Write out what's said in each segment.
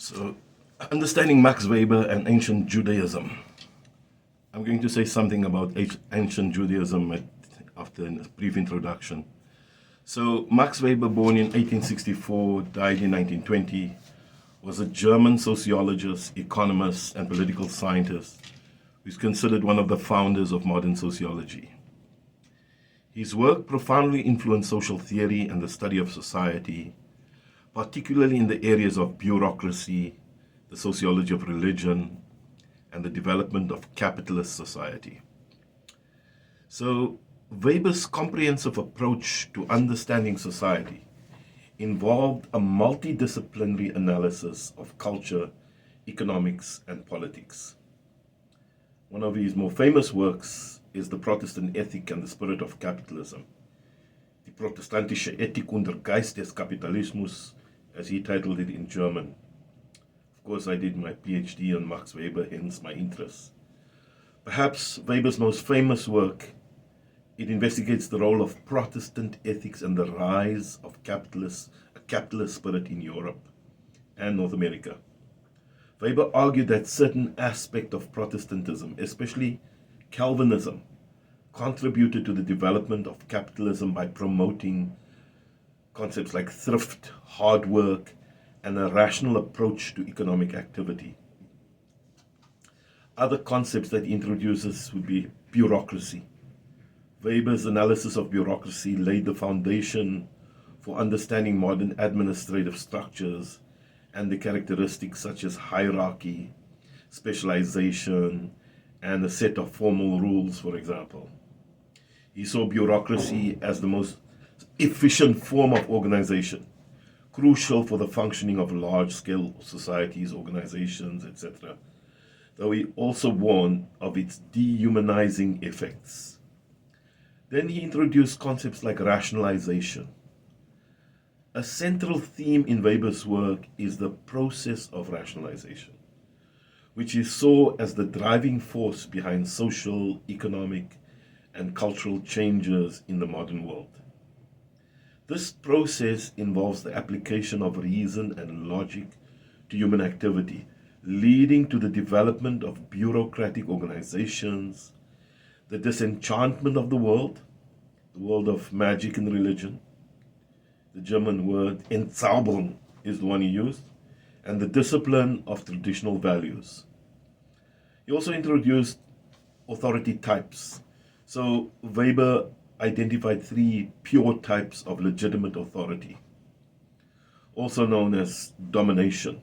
So, understanding Max Weber and ancient Judaism. I'm going to say something about ancient Judaism after a brief introduction. So, Max Weber, born in 1864, died in 1920, was a German sociologist, economist, and political scientist who is considered one of the founders of modern sociology. His work profoundly influenced social theory and the study of society, particularly in the areas of bureaucracy, the sociology of religion, and the development of capitalist society. So, Weber's comprehensive approach to understanding society involved a multidisciplinary analysis of culture, economics, and politics. One of his more famous works is The Protestant Ethic and the Spirit of Capitalism, Die protestantische Ethik und der Geist des Kapitalismus, as he titled it in German. Of course, I did my PhD on Max Weber, hence my interest. Perhaps Weber's most famous work, it investigates the role of Protestant ethics and the rise of a capitalist spirit in Europe and North America. Weber argued that certain aspects of Protestantism, especially Calvinism, contributed to the development of capitalism by promoting concepts like thrift, hard work, and a rational approach to economic activity. Other concepts that he introduces would be bureaucracy. Weber's analysis of bureaucracy laid the foundation for understanding modern administrative structures and the characteristics such as hierarchy, specialization, and a set of formal rules, for example. He saw bureaucracy as the most efficient form of organization, crucial for the functioning of large-scale societies, organizations, etc., though he also warned of its dehumanizing effects. Then he introduced concepts like rationalization. A central theme in Weber's work is the process of rationalization, which he saw as the driving force behind social, economic, and cultural changes in the modern world. This process involves the application of reason and logic to human activity, leading to the development of bureaucratic organizations, the disenchantment of the world of magic and religion. The German word Entzauberung is the one he used, and the discipline of traditional values. He also introduced authority types. So Weber identified three pure types of legitimate authority, also known as domination.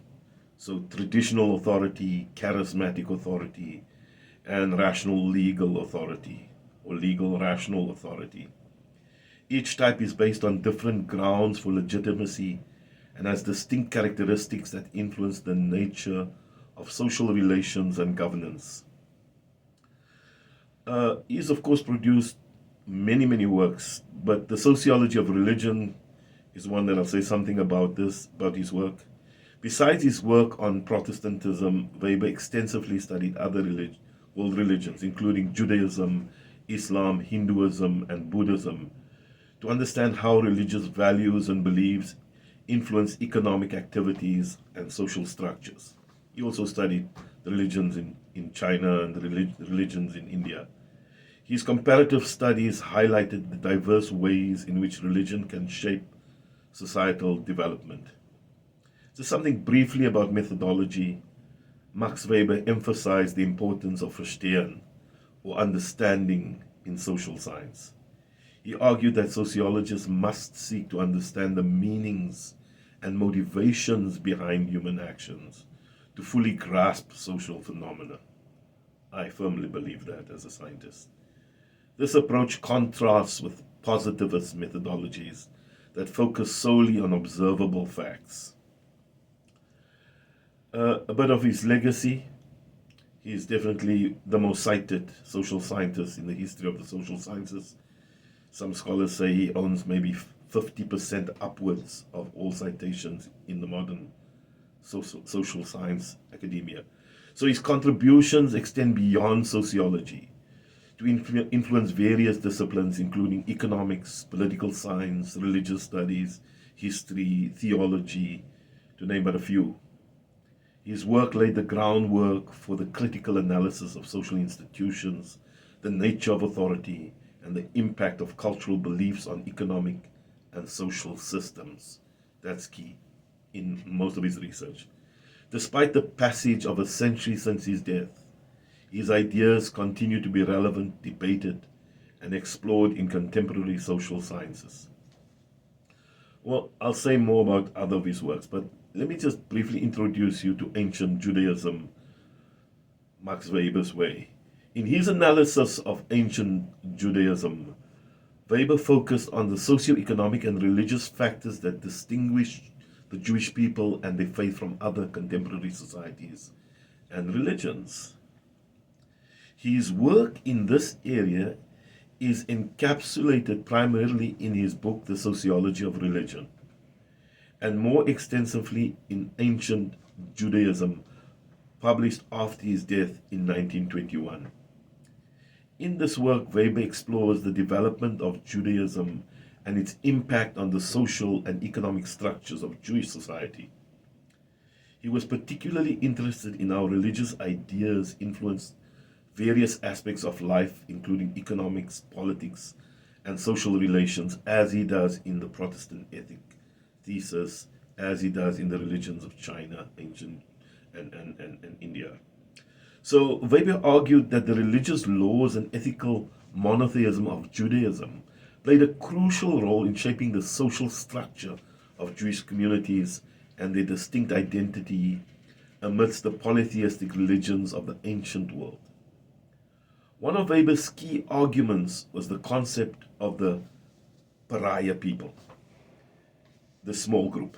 So traditional authority, charismatic authority, and rational legal authority, or legal rational authority. Each type is based on different grounds for legitimacy and has distinct characteristics that influence the nature of social relations and governance. He's of course produced many works, but the sociology of religion is one that I'll say something about his work. Besides his work on Protestantism, Weber extensively studied other world religions, including Judaism, Islam, Hinduism, and Buddhism, to understand how religious values and beliefs influence economic activities and social structures. He also studied the religions in China and the religions in India. His comparative studies highlighted the diverse ways in which religion can shape societal development. Just something briefly about methodology. Max Weber emphasized the importance of verstehen, or understanding, in social science. He argued that sociologists must seek to understand the meanings and motivations behind human actions to fully grasp social phenomena. I firmly believe that as a scientist. This approach contrasts with positivist methodologies that focus solely on observable facts. A bit of his legacy. He is definitely the most cited social scientist in the history of the social sciences. Some scholars say he owns maybe 50% upwards of all citations in the modern social science academia. So his contributions extend beyond sociology to influence various disciplines, including economics, political science, religious studies, history, theology, to name but a few. His work laid the groundwork for the critical analysis of social institutions, the nature of authority, and the impact of cultural beliefs on economic and social systems. That's key in most of his research. Despite the passage of a century since his death, his ideas continue to be relevant, debated, and explored in contemporary social sciences. Well, I'll say more about other of his works, but let me just briefly introduce you to Ancient Judaism, Max Weber's way. In his analysis of Ancient Judaism, Weber focused on the socio-economic and religious factors that distinguish the Jewish people and their faith from other contemporary societies and religions. His work in this area is encapsulated primarily in his book, The Sociology of Religion, and more extensively in Ancient Judaism, published after his death in 1921. In this work, Weber explores the development of Judaism and its impact on the social and economic structures of Jewish society. He was particularly interested in how religious ideas influenced various aspects of life, including economics, politics, and social relations, as he does in the Protestant ethic thesis, as he does in the religions of China, ancient and India. So Weber argued that the religious laws and ethical monotheism of Judaism played a crucial role in shaping the social structure of Jewish communities and their distinct identity amidst the polytheistic religions of the ancient world. One of Weber's key arguments was the concept of the pariah people, the small group.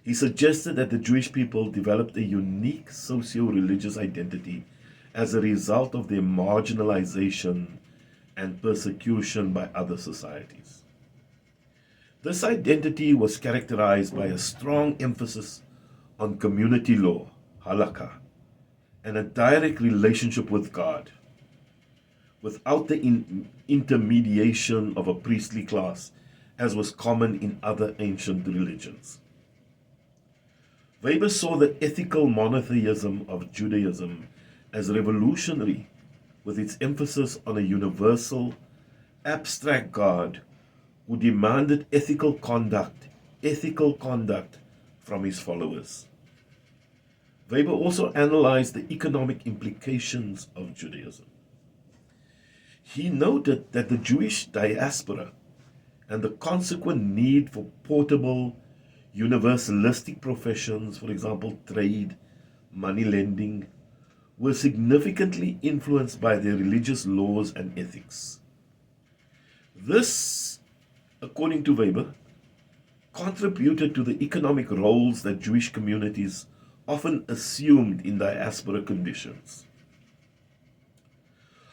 He suggested that the Jewish people developed a unique socio-religious identity as a result of their marginalization and persecution by other societies. This identity was characterized by a strong emphasis on community law, halakha, and a direct relationship with God, without the intermediation of a priestly class, as was common in other ancient religions. Weber saw the ethical monotheism of Judaism as revolutionary, with its emphasis on a universal, abstract God who demanded ethical conduct from his followers. Weber also analyzed the economic implications of Judaism. He noted that the Jewish diaspora and the consequent need for portable, universalistic professions, for example, trade, money lending, were significantly influenced by their religious laws and ethics. This, according to Weber, contributed to the economic roles that Jewish communities often assumed in diaspora conditions.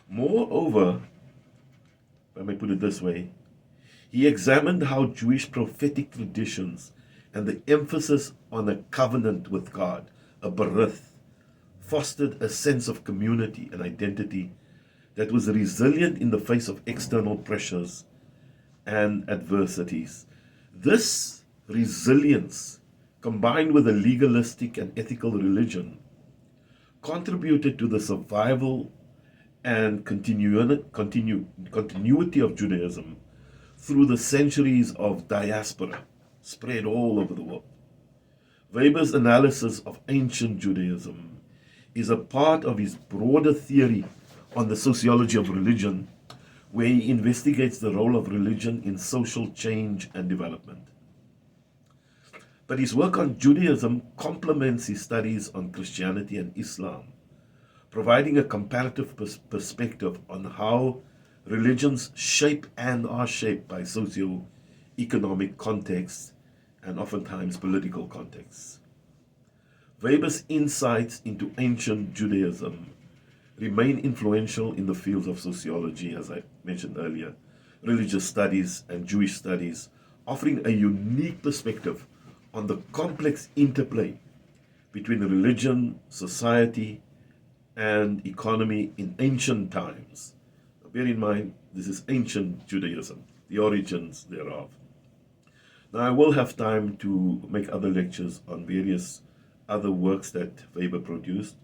Moreover, if I may put it this way, he examined how Jewish prophetic traditions and the emphasis on a covenant with God, a berith, fostered a sense of community and identity that was resilient in the face of external pressures and adversities. This resilience, combined with a legalistic and ethical religion, contributed to the survival and continuity of Judaism through the centuries of diaspora spread all over the world. Weber's analysis of ancient Judaism is a part of his broader theory on the sociology of religion, where he investigates the role of religion in social change and development. But his work on Judaism complements his studies on Christianity and Islam, providing a comparative perspective on how religions shape and are shaped by socio-economic contexts and oftentimes political contexts. Weber's insights into ancient Judaism remain influential in the fields of sociology, as I mentioned earlier, religious studies and Jewish studies, offering a unique perspective on the complex interplay between religion, society, and economy in ancient times. Bear in mind, this is ancient Judaism, the origins thereof. Now, I will have time to make other lectures on various other works that Weber produced.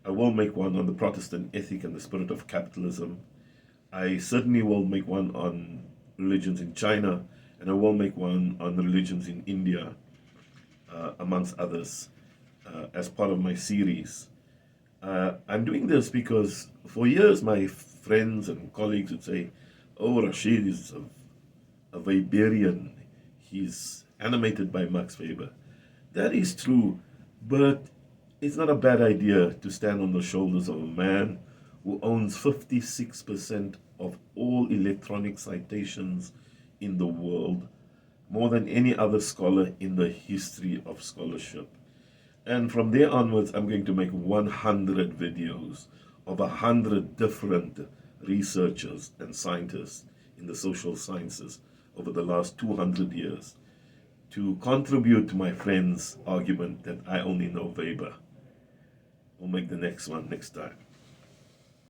I will make one on the Protestant ethic and the spirit of capitalism. I certainly will make one on religions in China, and I will make one on religions in India, amongst others, as part of my series. I'm doing this because for years my friends and colleagues would say, "Oh, Rashid is a Weberian. He's animated by Max Weber." That is true, but it's not a bad idea to stand on the shoulders of a man who owns 56% of all electronic citations in the world, more than any other scholar in the history of scholarship. And from there onwards, I'm going to make 100 videos of 100 different researchers and scientists in the social sciences over the last 200 years to contribute to my friend's argument that I only know Weber. We'll make the next one next time.